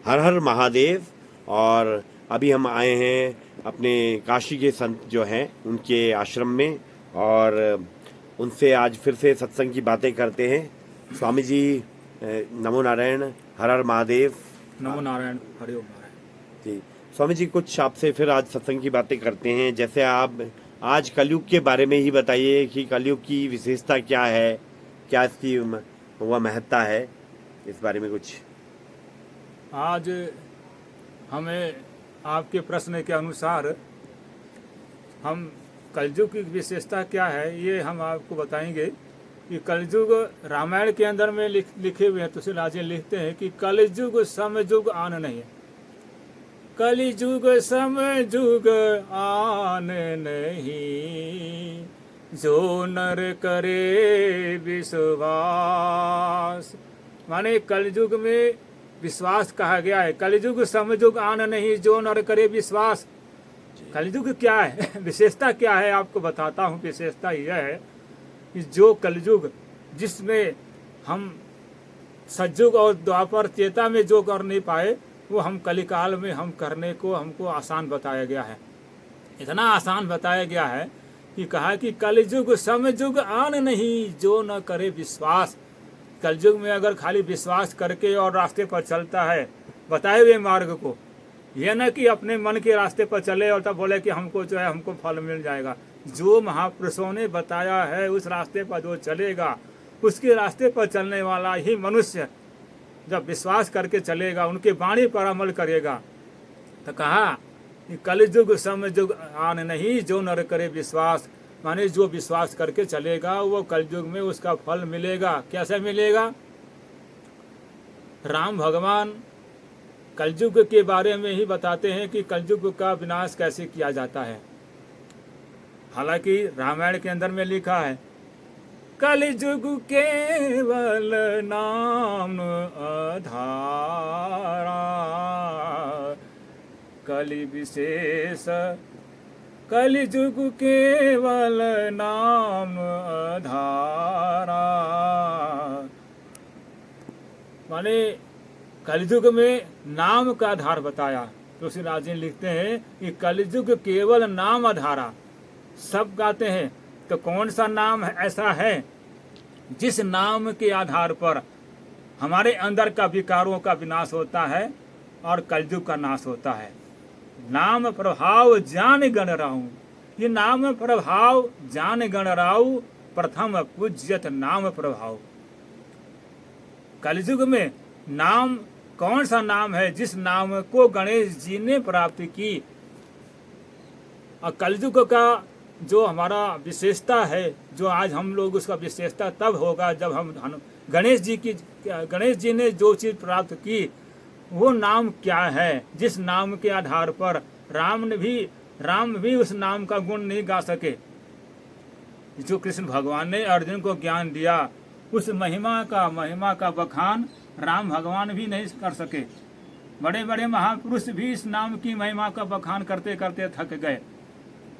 हर हर महादेव। और अभी हम आए हैं अपने काशी के संत जो हैं उनके आश्रम में, और उनसे आज फिर से सत्संग की बातें करते हैं। स्वामी जी, नमो नारायण, हर हर महादेव। नमो नारायण, हरिओम नारायण। जी, स्वामी जी कुछ आपसे फिर आज सत्संग की बातें करते हैं। जैसे आप आज कलयुग के बारे में ही बताइए कि कलयुग की विशेषता क्या है, क्या इसकी वह महत्ता है, इस बारे में कुछ। आज हमें आपके प्रश्न के अनुसार हम कलयुग की विशेषता क्या है ये हम आपको बताएंगे कि कलयुग रामायण के अंदर में लिखे हुए हैं। तुलसीदास जी लिखते हैं कि कलयुग समयुग आन नहीं, कलयुग समयुग आन नहीं, जो नर करे विश्वास। माने कलयुग में विश्वास कहा गया है। कलयुग समयुग आन नहीं, जो नर करे विश्वास। कलयुग क्या है, विशेषता क्या है, आपको बताता हूँ। विशेषता यह है कि जो कलयुग जिसमें हम सतयुग और द्वापर त्रेता में जो कर नहीं पाए वो हम कलिकाल में हम करने को हमको आसान बताया गया है। इतना आसान बताया गया है कि कहा कि कलयुग समयुग आन नहीं, जो न करे विश्वास। कलयुग में अगर खाली विश्वास करके और रास्ते पर चलता है बताए हुए मार्ग को, यह न कि अपने मन के रास्ते पर चले और तब बोले कि हमको जो है हमको फल मिल जाएगा। जो महापुरुषों ने बताया है उस रास्ते पर जो चलेगा, उसके रास्ते पर चलने वाला ही मनुष्य जब विश्वास करके चलेगा, उनके वाणी पर अमल करेगा, तो कहा कि कलयुग समयुग आन नहीं, जो नर करे विश्वास। माने जो विश्वास करके चलेगा वो कलयुग में उसका फल मिलेगा। कैसे मिलेगा? राम भगवान कलयुग के बारे में ही बताते हैं कि कलयुग का विनाश कैसे किया जाता है। हालांकि रामायण के अंदर में लिखा है कलयुग केवल नाम आधारा, कलि विशेष कलयुग केवल नाम आधारा। माने कलयुग में नाम का आधार बताया। तुलसीदास जी लिखते हैं कि कलयुग केवल नाम आधारा। सब गाते हैं तो कौन सा नाम ऐसा है जिस नाम के आधार पर हमारे अंदर का विकारों का विनाश होता है और कलयुग का नाश होता है। नाम प्रभाव जान गण राहु, ये नाम प्रभाव जान गण राहु, प्रथम पूज्यत नाम प्रभाव। कलयुग में नाम कौन सा नाम है जिस नाम को गणेश जी ने प्राप्त की। और कलयुग का जो हमारा विशेषता है, जो आज हम लोग उसका विशेषता तब होगा जब हम गणेश जी ने जो चीज प्राप्त की वो नाम क्या है, जिस नाम के आधार पर राम भी उस नाम का गुण नहीं गा सके। जो कृष्ण भगवान ने अर्जुन को ज्ञान दिया उस महिमा का बखान राम भगवान भी नहीं कर सके। बड़े बड़े महापुरुष भी इस नाम की महिमा का बखान करते करते थक गए,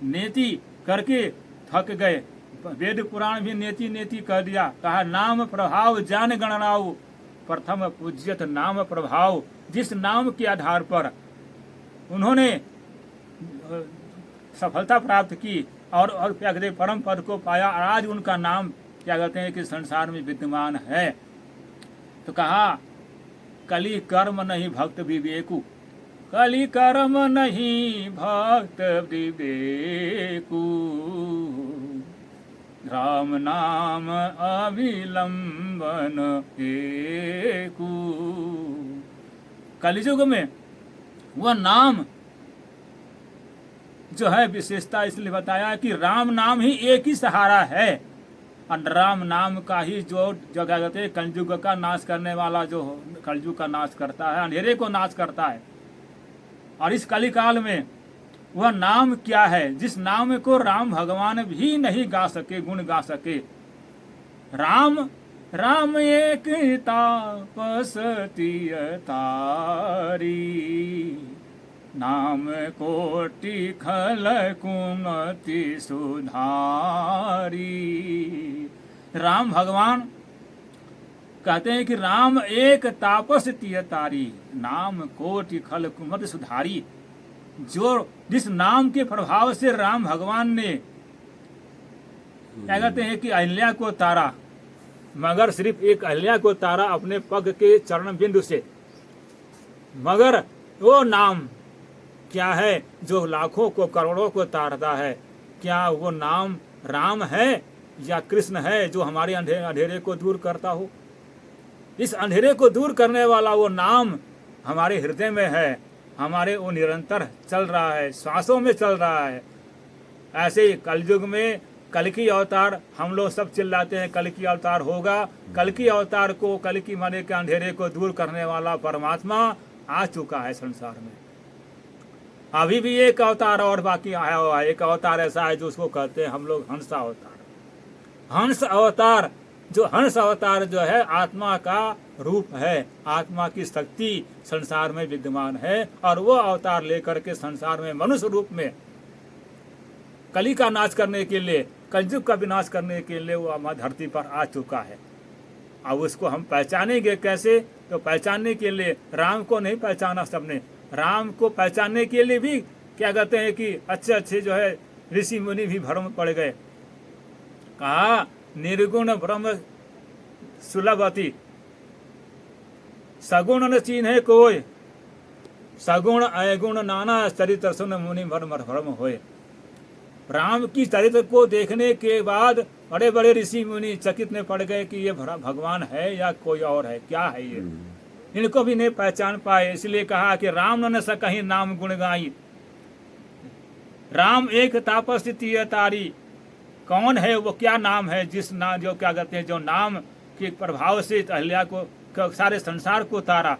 नेति करके थक गए। वेद पुराण भी नेति नेति कह दिया। कहा नाम प्रभाव जान गणनाऊ, प्रथम पूज्यत नाम प्रभाव। जिस नाम के आधार पर उन्होंने सफलता प्राप्त की और क्या कहते परम पद को पाया, आज उनका नाम क्या कहते हैं कि संसार में विद्यमान है। तो कहा कली कर्म नहीं भक्त विवेकु, कली कर्म नहीं भक्त विवेकु, राम नाम अविलंबन एकु। कलियुग में वह नाम जो है विशेषता इसलिए बताया कि राम नाम ही एक ही सहारा है। और राम नाम का ही जो क्या कहते हैं कलयुग का नाश करने वाला, जो कलयुग का नाश करता है, अंधेरे को नाश करता है। और इस कलिकाल में वह नाम क्या है जिस नाम को राम भगवान भी नहीं गा सके, गुण गा सके। राम राम एक तापसती तारी, नाम कोटि खल कुमति सुधारी। राम भगवान कहते हैं कि राम एक तापस तिय तारी, नाम कोटि खल कुमत सुधारी। जो जिस नाम के प्रभाव से राम भगवान ने क्या कहते हैं कि अहिल्या को तारा, मगर सिर्फ एक अहिल्या को तारा अपने पग के चरण बिंदु से, मगर वो नाम क्या है जो लाखों को करोड़ों को तारता है? क्या वो नाम राम है या कृष्ण है जो हमारे अंधेरे को दूर करता हो? इस अंधेरे को दूर करने वाला वो नाम हमारे हृदय में है, हमारे वो निरंतर चल रहा है, श्वासों में चल रहा है। ऐसे ही कलयुग में कल की अवतार, हम लोग सब चिल्लाते हैं कल की अवतार होगा। कल की अवतार को, कल की माने के अंधेरे को दूर करने वाला परमात्मा आ चुका है संसार में। अभी भी एक अवतार और बाकी आया हुआ है। एक अवतार ऐसा है जो उसको कहते हैं हम लोग हंस अवतार। हंस अवतार, जो हंस अवतार जो है आत्मा का रूप है, आत्मा की शक्ति संसार में विद्यमान है, और वो अवतार लेकर के संसार में मनुष्य रूप में कली का नाश करने के लिए, कलयुग का विनाश करने के लिए वो हमारी धरती पर आ चुका है। अब उसको हम पहचानेंगे कैसे? तो पहचानने के लिए राम को नहीं पहचाना सबने। राम को पहचानने के लिए भी क्या कहते हैं कि अच्छे अच्छे जो है ऋषि मुनि भी भ्रम पड़ गए। कहा निर्गुण ब्रह्म सुलभति, सगुण न चिन्हे कोय, सगुण अगुण नाना चरित्र सुन मुनि भ्रम होए। राम की चरित्र को देखने के बाद बड़े बड़े ऋषि मुनि चकित में पड़ गए कि ये भगवान है या कोई और है, क्या है ये? इनको भी नहीं पहचान पाए। इसलिए कहा कि राम न सकहि नाम गुण गाई, राम एक तापस तिय तारी। कौन है वो, क्या नाम है जिस नाम, जो क्या कहते हैं, जो नाम के प्रभाव से अहिल्या को, सारे संसार को तारा।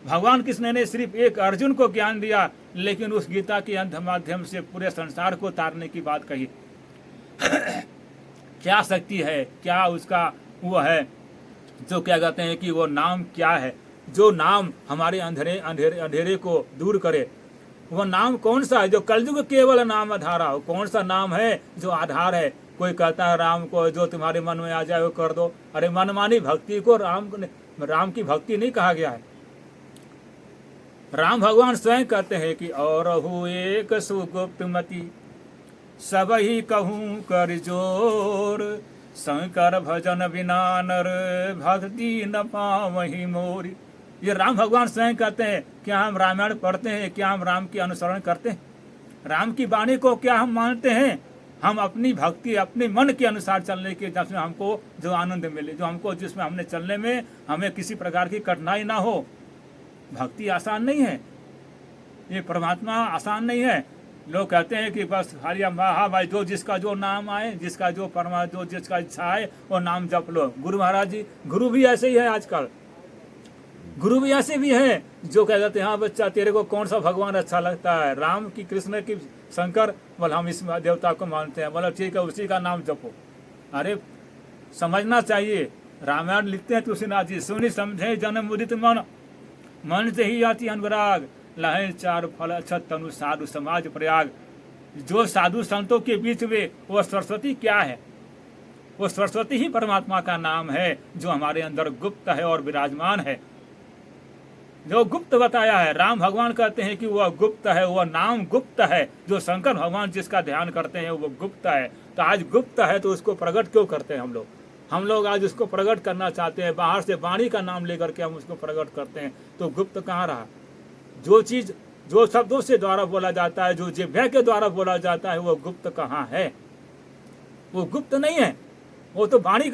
भगवान कृष्ण ने सिर्फ एक अर्जुन को ज्ञान दिया, लेकिन उस गीता के अंत माध्यम से पूरे संसार को तारने की बात कही। क्या शक्ति है, क्या उसका वो है जो क्या कहते हैं कि वो नाम क्या है, जो नाम हमारे अंधेरे को दूर करे। वो नाम कौन सा है जो कलयुग केवल नाम आधारा हो? कौन सा नाम है जो आधार है? कोई कहता है राम को जो तुम्हारे मन में आ जाए वो कर दो। अरे मनमानी भक्ति को राम की भक्ति नहीं कहा गया है। राम भगवान स्वयं कहते हैं कि और हु एक सुगुप्त मति, सब ही कहूँ कर जोर, शंकर भजन बिना नर भक्ति न पावहि मोरी। ये राम भगवान स्वयं कहते हैं। क्या हम रामायण पढ़ते हैं? क्या हम राम की अनुसरण करते हैं? राम की वाणी को क्या हम मानते हैं? हम अपनी भक्ति, अपने मन के अनुसार चलने के, जिसमें हमको जो आनंद मिले, जो हमको, जिसमें हमने चलने में हमें किसी प्रकार की कठिनाई ना हो। भक्ति आसान नहीं है, ये परमात्मा आसान नहीं है। लोग कहते हैं कि बस हाँ भाई, जो जिसका जो नाम आए, जिसका जो परमात्मा, जो जिसका इच्छा है वो नाम जप लो। गुरु महाराज जी, गुरु भी ऐसे ही है आजकल। गुरु भी ऐसे भी है जो कह देते हैं हाँ बच्चा तेरे को कौन सा भगवान अच्छा लगता है, राम की, कृष्ण की, शंकर, बोल हम इस देवता को मानते हैं, बोला ठीक है उसी का नाम जपो। अरे समझना चाहिए, रामायण लिखते हैं तुलसीनाथ जी, सुनी समझे जन मुदित मन, मन से ही आती अनुराग, लहे चार फल अक्षत तनु साधु समाज प्रयाग। जो साधु संतों के बीच में वो सरस्वती क्या है? वो सरस्वती ही परमात्मा का नाम है जो हमारे अंदर गुप्त है और विराजमान है, जो गुप्त बताया है। राम भगवान कहते हैं कि वह गुप्त है, वह नाम गुप्त है। जो शंकर भगवान जिसका ध्यान करते हैं वो गुप्त है। तो आज गुप्त है तो उसको प्रकट क्यों करते हैं हम लोग आज उसको प्रकट करना चाहते हैं, बाहर से वाणी का नाम लेकर के हम उसको प्रकट करते हैं। तो गुप्त कहाँ रहा? जो चीज जो शब्दों से द्वारा बोला जाता है, जो जिह्वा के द्वारा बोला जाता है, वो गुप्त कहाँ है? वो गुप्त नहीं है, वो तो वाणी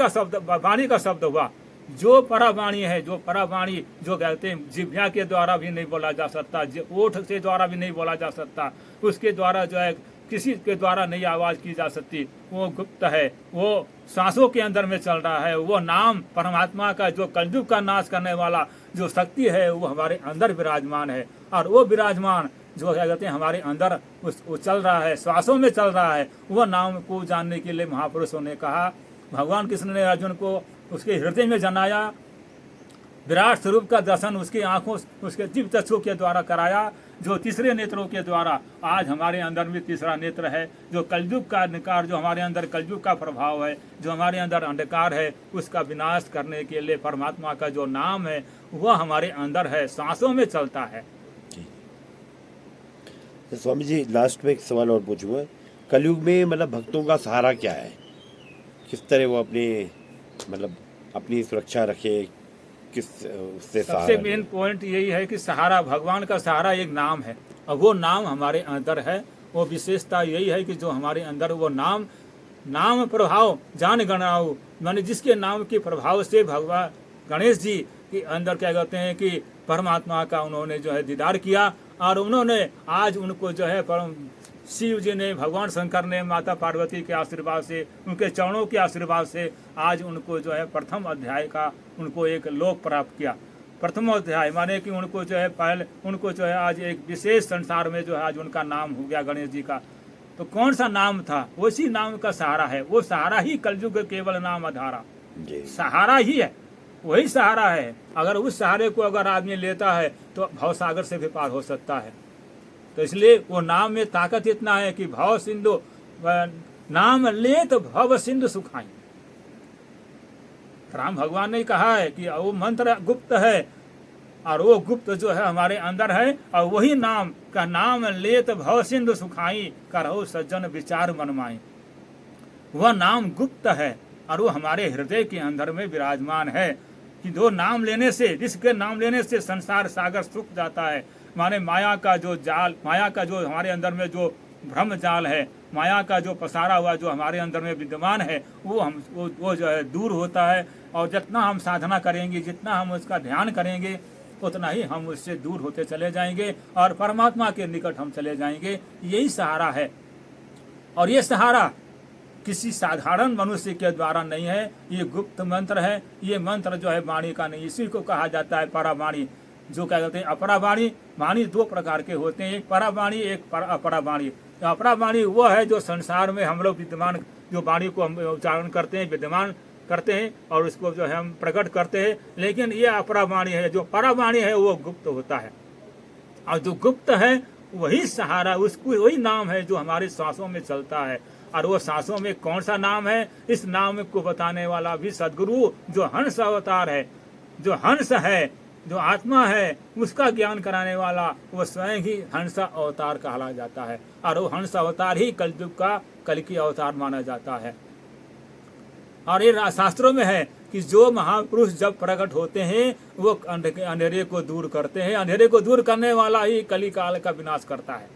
का शब्द हुआ। जो परावाणी है, जो परावाणी, जो कहते हैं जिह्वा के द्वारा भी नहीं बोला जा सकता, ओठ के द्वारा भी नहीं बोला जा सकता, उसके द्वारा जो है किसी के द्वारा नहीं आवाज की जा सकती, वो गुप्त है। वो सांसों के अंदर में चल रहा है। वो नाम परमात्मा का, जो कलयुग का नाश करने वाला जो शक्ति है, वो हमारे अंदर विराजमान है। और वो विराजमान जो क्या कहते हैं हमारे अंदर वो चल रहा है, श्वासों में चल रहा है। वो नाम को जानने के लिए महापुरुषों ने कहा, भगवान कृष्ण ने अर्जुन को उसके हृदय में जनाया विराट स्वरूप का दर्शन उसकी आंखों, उसके दिव्य चक्षु के द्वारा कराया, जो तीसरे नेत्रों के द्वारा आज हमारे अंदर भी तीसरा नेत्र है, जो कलयुग का अंधकार, जो हमारे अंदर कलयुग का प्रभाव है, जो हमारे अंदर अंधकार है, उसका विनाश करने के लिए परमात्मा का जो नाम है वह हमारे अंदर है, सांसों में चलता है। तो स्वामी जी लास्ट में एक सवाल और पूछूंगा, कलयुग में मतलब भक्तों का सहारा क्या है, किस तरह वो अपने मतलब अपनी सुरक्षा रखे, किस उससे सबसे सहारा मेन लें? पॉइंट यही है कि सहारा, भगवान का सहारा एक नाम है, और वो नाम हमारे अंदर है। वो विशेषता यही है कि जो हमारे अंदर वो नाम, नाम प्रभाव जान गणाओ, माने जिसके नाम के प्रभाव से भगवान गणेश जी के अंदर क्या कहते हैं कि परमात्मा का उन्होंने जो है दीदार किया, और उन्होंने आज उनको जो है परम शिव जी ने, भगवान शंकर ने माता पार्वती के आशीर्वाद से, उनके चरणों के आशीर्वाद से आज उनको जो है प्रथम अध्याय का उनको एक लोक प्राप्त किया। प्रथम अध्याय माने कि उनको जो है पहले उनको जो है आज एक विशेष संसार में जो है आज उनका नाम हो गया गणेश जी का। तो कौन सा नाम था, उसी नाम का सहारा है, वो सहारा ही कलयुग केवल नाम आधारा, जी सहारा ही है, वही सहारा है। अगर उस सहारे को अगर आदमी लेता है तो भवसागर से भी पार हो सकता है। तो इसलिए वो नाम में ताकत इतना है कि भव सिंधु, नाम ले तो भव सिंधु सुखाई। राम भगवान ने कहा है कि वो मंत्र गुप्त है, और वो गुप्त जो है हमारे अंदर है, और वही नाम का नाम ले तो भव सिंधु सुखाई, करहो सज्जन विचार मनमाई। वह नाम गुप्त है और वो हमारे हृदय के अंदर में विराजमान है, कि दो नाम लेने से, जिसके नाम लेने से संसार सागर सूख जाता है। माने माया का जो जाल, माया का जो हमारे अंदर में जो भ्रम जाल है, माया का जो पसारा हुआ जो हमारे अंदर में विद्यमान है, वो जो है दूर होता है। और जितना हम साधना करेंगे, जितना हम उसका ध्यान करेंगे, उतना ही हम उससे दूर होते चले जाएंगे और परमात्मा के निकट हम चले जाएंगे। यही सहारा है, और ये सहारा किसी साधारण मनुष्य के द्वारा नहीं है, ये गुप्त मंत्र है। ये मंत्र जो है वाणी का नहीं, इसी को कहा जाता है परावाणी। जो क्या कहते हैं अपरावाणी, वाणी दो प्रकार के होते हैं, एक परावाणी एक अपरावाणी। अपरावाणी वो है जो संसार में हम लोग विद्यमान, जो वाणी को हम उच्चारण करते हैं, विद्यमान करते हैं और उसको जो है हम प्रकट करते हैं। लेकिन ये अपरावाणी है, जो परावाणी है वो गुप्त होता है, और जो गुप्त है वही सहारा, उसको वही नाम है जो हमारे सांसों में चलता है। और वो सांसों में कौन सा नाम है, इस नाम को बताने वाला भी सदगुरु, जो हंस अवतार है, जो हंस है, जो आत्मा है, उसका ज्ञान कराने वाला वो स्वयं ही हंस अवतार कहा जाता है। और वो हंस अवतार ही कलयुग का कल्कि अवतार माना जाता है। और ये शास्त्रों में है कि जो महापुरुष जब प्रकट होते हैं वो अंधेरे को दूर करते हैं। अंधेरे को दूर करने वाला ही कलिकाल का विनाश करता है।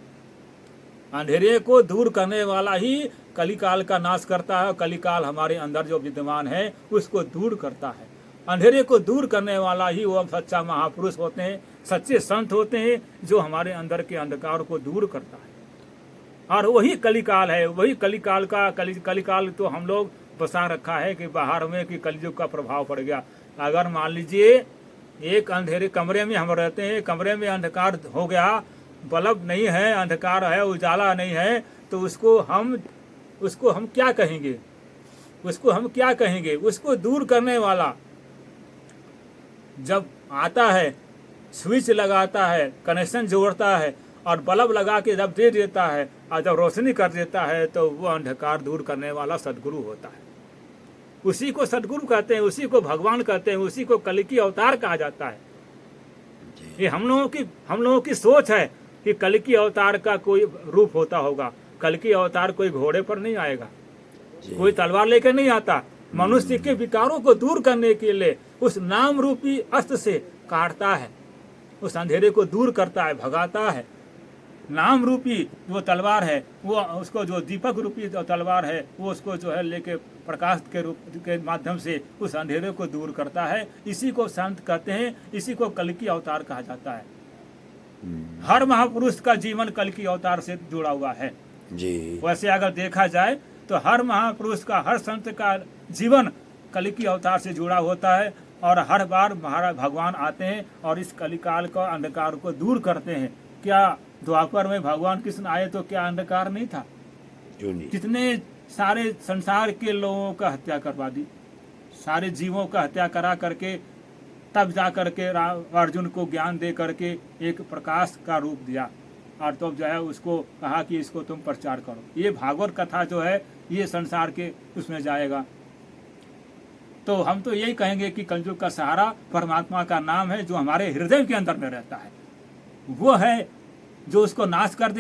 अंधेरे को दूर करने वाला ही कलिकाल का नाश करता है। कलिकाल हमारे अंदर जो विद्यमान है उसको दूर करता है। अंधेरे को दूर करने वाला ही वो सच्चा महापुरुष होते हैं, सच्चे संत होते हैं, जो हमारे अंदर के अंधकार को दूर करता है। और वही कलिकाल है, वही कलिकाल का कलिकाल तो हम लोग बसा रखा है कि बाहर में कि कलयुग का प्रभाव पड़ गया। अगर मान लीजिए एक अंधेरे कमरे में हम रहते हैं, कमरे में अंधकार हो गया, बल्ब नहीं है, अंधकार है, उजाला नहीं है, तो उसको हम क्या कहेंगे, उसको हम क्या कहेंगे? उसको दूर करने वाला जब आता है, स्विच लगाता है, कनेक्शन जोड़ता है और बल्ब लगा के जब दे देता है और जब रोशनी कर देता है, तो वो अंधकार दूर करने वाला सदगुरु होता है। उसी को सदगुरु कहते हैं, उसी को भगवान कहते हैं, उसी को कल्कि अवतार कहा जाता है। ये हम लोगों की सोच है कि कल्कि अवतार का कोई रूप होता होगा। कल्कि अवतार कोई घोड़े पर नहीं आएगा, कोई तलवार लेकर नहीं आता। मनुष्य के विकारों को दूर करने के लिए उस नाम रूपी अस्त्र से काटता है, उस अंधेरे को दूर करता है, भगाता है। नाम रूपी जो तलवार है, वो उसको जो दीपक रूपी तलवार है, वो उसको जो है लेके प्रकाश के रूप के माध्यम से उस अंधेरे को दूर करता है। इसी को संत कहते हैं, इसी को कल्कि अवतार कहा जाता है। हर महापुरुष का जीवन कल्कि अवतार से जुड़ा हुआ है जी। वैसे अगर देखा जाए तो हर महापुरुष का, हर संत का जीवन कल्कि अवतार से जुड़ा होता है। और हर बार महाराज भगवान आते हैं और इस कलिकाल का अंधकार को दूर करते हैं। क्या द्वापर में भगवान कृष्ण आए तो क्या अंधकार नहीं था? क्यों नहीं? कितने सारे संसार के लोगों का हत्या करवा दी, सारे जीवों का हत्या करा करके तब जा करके अर्जुन को ज्ञान दे करके एक प्रकाश का रूप दिया और तब जो है उसको कहा कि इसको तुम प्रचार करो। ये भागवत कथा जो है ये संसार के उसमें जाएगा। तो हम तो यही कहेंगे कि कलयुग का सहारा परमात्मा का नाम है जो हमारे हृदय के अंदर में रहता है, वो है जो उसको नाश कर दे।